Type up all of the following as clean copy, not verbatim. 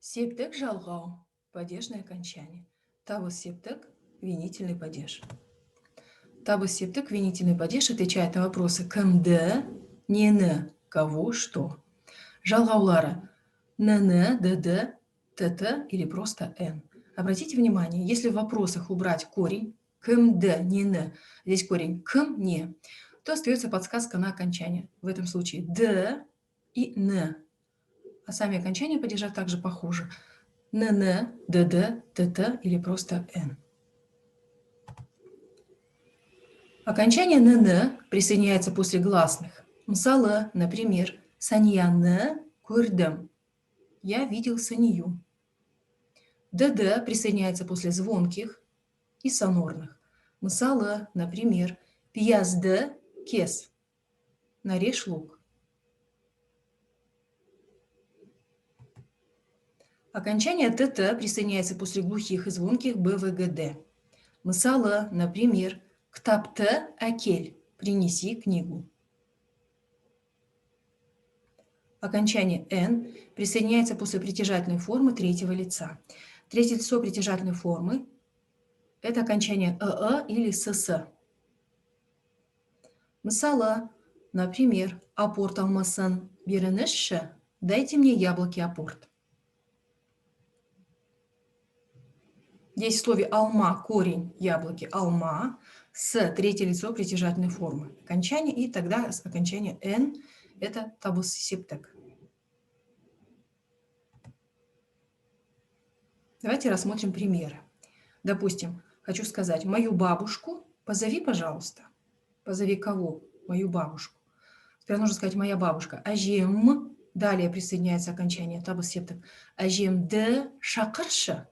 Септік жалғау – падежное окончание. Табыс септік – винительный падеж. Табыс септік – винительный падеж отвечает на вопросы кімді, нені, кого, что. Жалғаулары н, д, т или просто н. Обратите внимание, если в вопросах убрать корень кімді, нені, здесь корень кім, не, то остается подсказка на окончание. В этом случае д и н. А сами окончания падежа также похожи. н, д, т или просто н. Окончание н присоединяется после гласных. Мысалы, например, санияны көрдім. Я видел санию. д присоединяется после звонких и сонорных. Мысалы, например, пиязды кес. Нарежь лук. Окончание т присоединяется после глухих и звонких б, в, г, д. Мысалы, например, ктапты акель. Принеси книгу. Окончание н присоединяется после притяжательной формы третьего лица. Третье лицо притяжательной формы – это окончание или сс. Мысалы, например, апорт алмасын беріңізші, дайте мне яблоки апорт. Здесь в слове алма корень яблоки алма с третье лицо притяжательной формы. Окончание и тогда окончание н – это табыс септік. Давайте рассмотрим примеры. Допустим, хочу сказать мою бабушку позови, пожалуйста. Позови кого? Мою бабушку. Теперь нужно сказать моя бабушка. Ажем. Далее присоединяется окончание табыс септік. Ажемді шақыршы.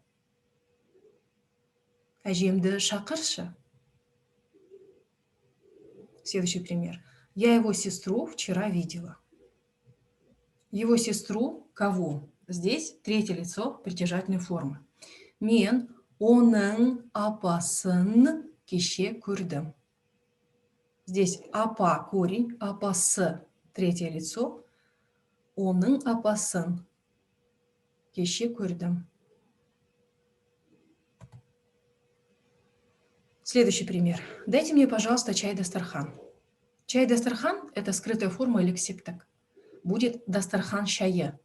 Ажемді шақыршы. Следующий пример. Я его сестру вчера видела. Его сестру кого? Здесь третье лицо притяжательной формы. Мен оның апасын кеше көрдім. Здесь апа корень, апасы третье лицо. Оның апасын кеше көрдім. Следующий пример. Дайте мне, пожалуйста, чай дастархан. Чай дастархан – это скрытая форма эликсептік. Будет дастархан чайы.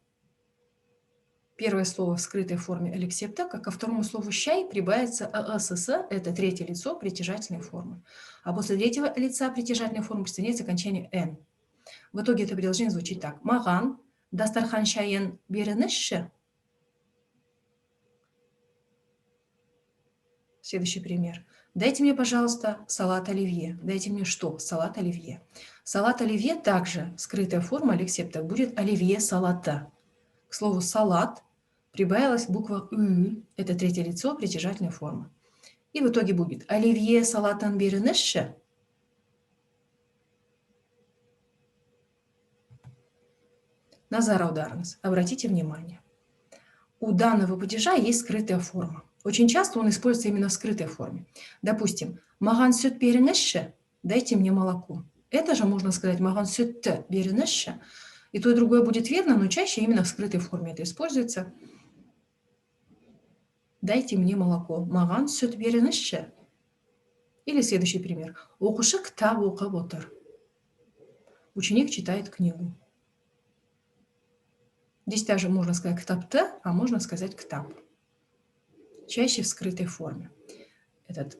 Первое слово в скрытой форме эликсептік, а ко второму слову чай прибавится СС, это третье лицо притяжательной формы. А после третьего лица притяжательной формы присоединяется окончание н. В итоге это предложение звучит так. Маған дастархан чайын беріңізші. Следующий пример. Дайте мне, пожалуйста, салат оливье. Дайте мне что? Салат оливье. Салат оливье также скрытая форма эликсептік будет оливье салата. К слову салат прибавилась буква «ü», это третье лицо притяжательной формы. И в итоге будет оливье салатын беріңізші. Назар аударыңыз. Обратите внимание. У данного падежа есть скрытая форма. Очень часто он используется именно в скрытой форме. Допустим, маған сүт беріңізші, дайте мне молоко. Это же можно сказать маған сүтті беріңізші. И то, и другое будет верно, но чаще именно в скрытой форме это используется. Дайте мне молоко. Маған сүт беріңізші. Или следующий пример. Оқушы кітап оқып отыр. Ученик читает книгу. Здесь также можно сказать кітапты, а можно сказать кітап. Чаще в скрытой форме этот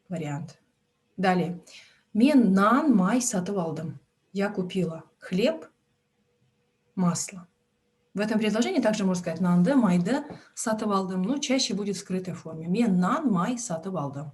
вариант. Далее. Мен нан май сатып алдым. Я купила хлеб, масло. В этом предложении также можно сказать нанды, майды сатып алдым, но чаще будет в скрытой форме. Мен нан май сатып алдым.